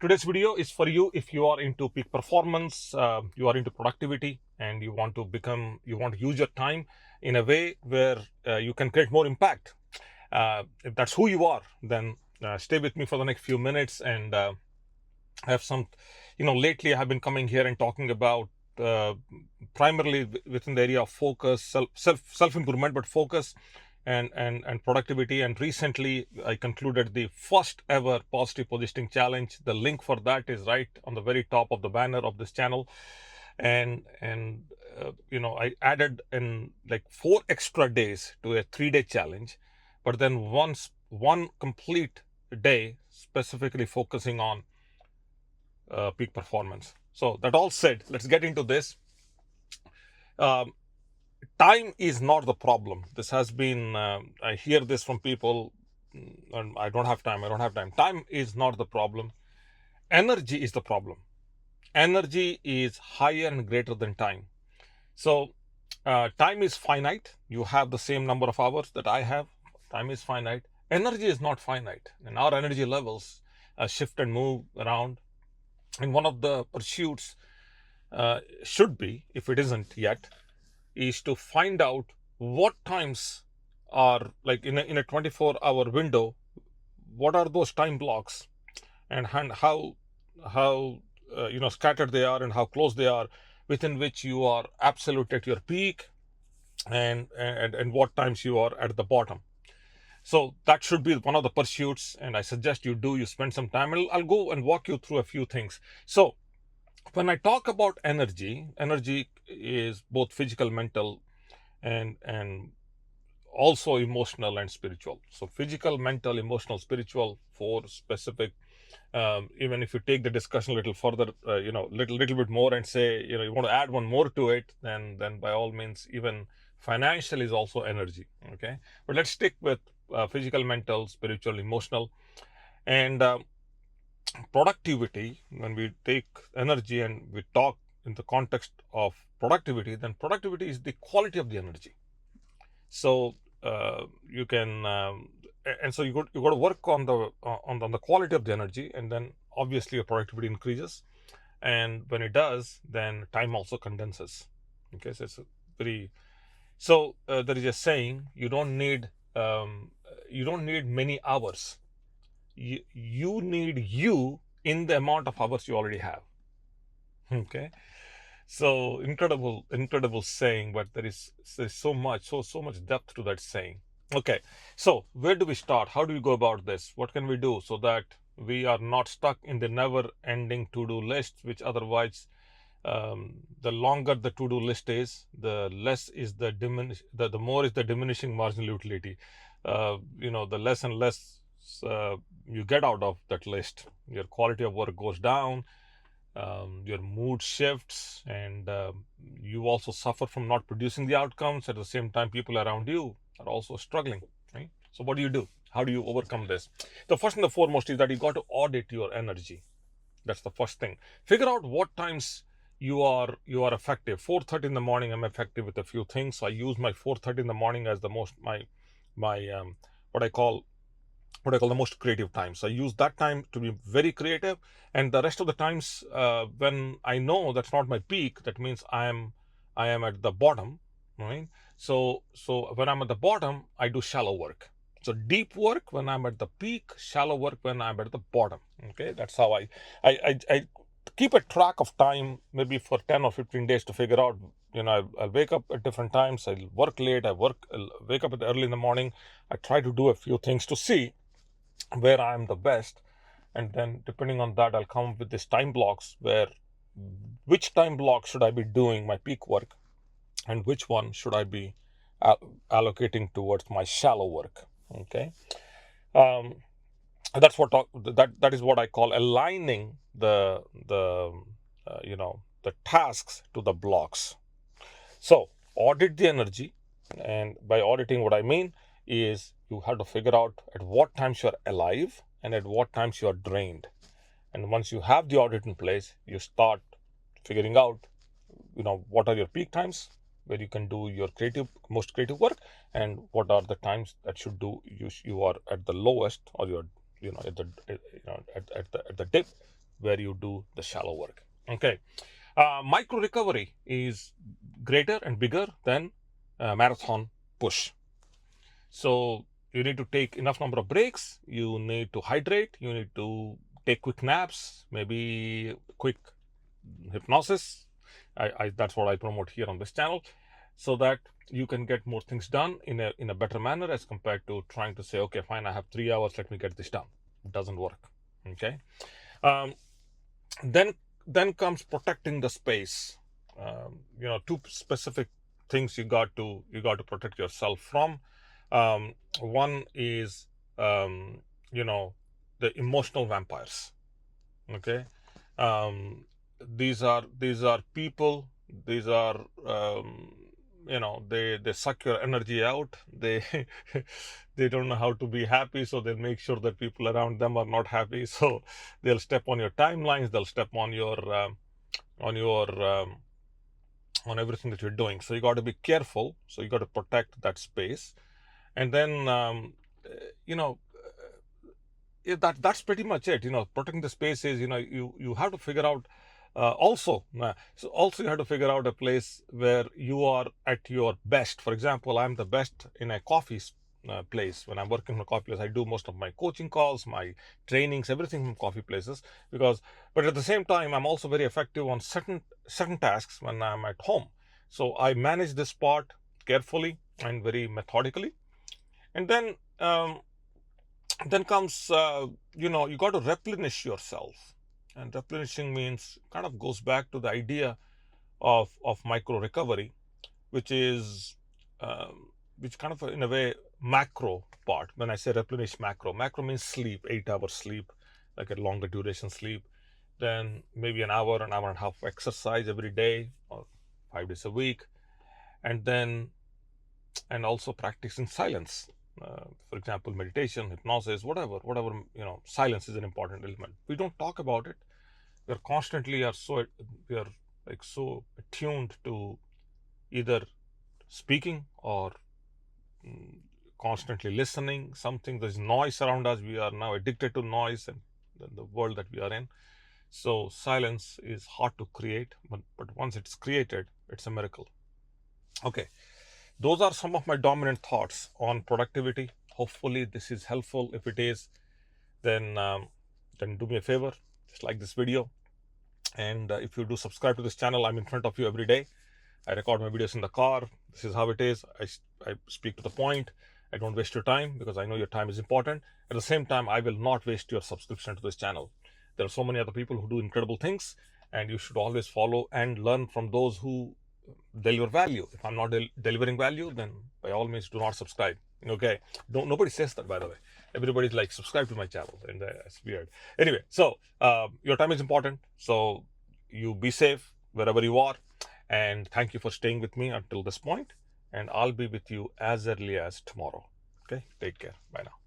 Today's video is for you if you are into peak performance, you are into productivity, and you want to use your time in a way where you can create more impact. If that's who you are, then stay with me for the next few minutes and have some, lately I have been coming here and talking about primarily within the area of focus, self improvement, but focus and productivity. And recently I concluded the first ever positive positioning challenge. The link for that is right on the very top of the banner of this channel. And I added in like 4 extra days to a 3-day challenge, but then one complete day specifically focusing on peak performance. So that all said, let's get into this. Time is not the problem. This has been, I hear this from people, and I don't have time. Time is not the problem. Energy is the problem. Energy is higher and greater than time. So time is finite. You have the same number of hours that I have. Time is finite. Energy is not finite. And our energy levels shift and move around. And one of the pursuits should be, if it isn't yet, is to find out what times are like in a 24-hour window, what are those time blocks, and how scattered they are and how close they are, within which you are absolute at your peak, and what times you are at the bottom. So that should be one of the pursuits, and I suggest you spend some time. I'll go and walk you through a few things. So when I talk about energy is both physical, mental, and also emotional and spiritual. So physical, mental, emotional, spiritual, 4 specific. Even if you take the discussion a little further, little bit more, and say you want to add one more to it, then by all means, even financial is also energy. Okay, but let's stick with physical, mental, spiritual, emotional, and productivity. When we take energy and we talk in the context of productivity, then productivity is the quality of the energy. So you can and so you got to work on the quality of the energy, and then obviously your productivity increases. And when it does, then time also condenses. Okay, so it's there is a saying: you don't need many hours. You need you in the amount of hours you already have. Okay, so incredible saying, but there's so much depth to that saying. Okay, so where do we start? How do we go about this? What can we do so that we are not stuck in the never ending to-do list, which otherwise the longer the to-do list is, the less is the more is the diminishing marginal utility. The less and less you get out of that list. Your quality of work goes down, your mood shifts, and you also suffer from not producing the outcomes. At the same time, people around you are also struggling, right? So what do you do? How do you overcome this? The first and the foremost is that you got to audit your energy. That's the first thing. Figure out what times you are effective. 4:30 in the morning, I'm effective with a few things. So I use my 4:30 in the morning as the most my what I call the most creative time. So I use that time to be very creative, and the rest of the times when I know that's not my peak, that means I am at the bottom, right? So when I'm at the bottom, I do shallow work. So deep work when I'm at the peak, shallow work when I'm at the bottom. Okay, that's how I keep a track of time, maybe for 10 or 15 days, to figure out, I'll wake up at different times, I'll work late, I'll wake up early in the morning. I try to do a few things to see where I'm the best, and then depending on that, I'll come up with these time blocks, where which time block should I be doing my peak work, and which one should I be allocating towards my shallow work. Okay, that's what that is what I call aligning the tasks to the blocks. So audit the energy, and by auditing, what I mean is you have to figure out at what times you're alive and at what times you're drained. And once you have the audit in place, you start figuring out, what are your peak times where you can do your most creative work, and what are the times that you are at the lowest, or you're at the dip, where you do the shallow work. Okay. Micro recovery is greater and bigger than marathon push. So you need to take enough number of breaks. You need to hydrate. You need to take quick naps, maybe quick hypnosis. That's what I promote here on this channel, so that you can get more things done in a better manner as compared to trying to say, okay, fine, I have 3 hours, let me get this done. It doesn't work. Okay. Then comes protecting the space. Two specific things you got to protect yourself from. One is the emotional vampires. Okay. These are people. These are they suck your energy out. They they don't know how to be happy, so they make sure that people around them are not happy. So they'll step on your timelines. They'll step on your on everything that you're doing. So you got to be careful. So you got to protect that space. And then that's pretty much it. Protecting the space is, you have to figure out also you have to figure out a place where you are at your best. For example, I'm the best in a coffee place. When I'm working in a coffee place, I do most of my coaching calls, my trainings, everything from coffee places. But at the same time, I'm also very effective on certain tasks when I'm at home. So I manage this part carefully and very methodically. And then comes you got to replenish yourself. And replenishing means, kind of goes back to the idea of micro recovery, which is which kind of in a way macro part. When I say replenish, macro means sleep, 8 hours sleep, like a longer duration sleep, then maybe an hour and a half exercise every day or 5 days a week, and also practicing silence. For example, meditation, hypnosis, whatever, silence is an important element. We don't talk about it. We are so attuned to either speaking or constantly listening something. There's noise around us. We are now addicted to noise and the world that we are in. So silence is hard to create, but once it's created, it's a miracle. Okay. Those are some of my dominant thoughts on productivity. Hopefully this is helpful. If it is, then do me a favor, just like this video. And if you do subscribe to this channel, I'm in front of you every day. I record my videos in the car. This is how it is. I speak to the point. I don't waste your time, because I know your time is important. At the same time, I will not waste your subscription to this channel. There are so many other people who do incredible things, and you should always follow and learn from those who deliver value. If I'm not delivering value, then by all means do not subscribe. Okay, nobody says that, by the way. Everybody's like, subscribe to my channel, and it's weird. Anyway, so your time is important, so you be safe wherever you are, and thank you for staying with me until this point, and I'll be with you as early as tomorrow. Okay, take care. Bye now.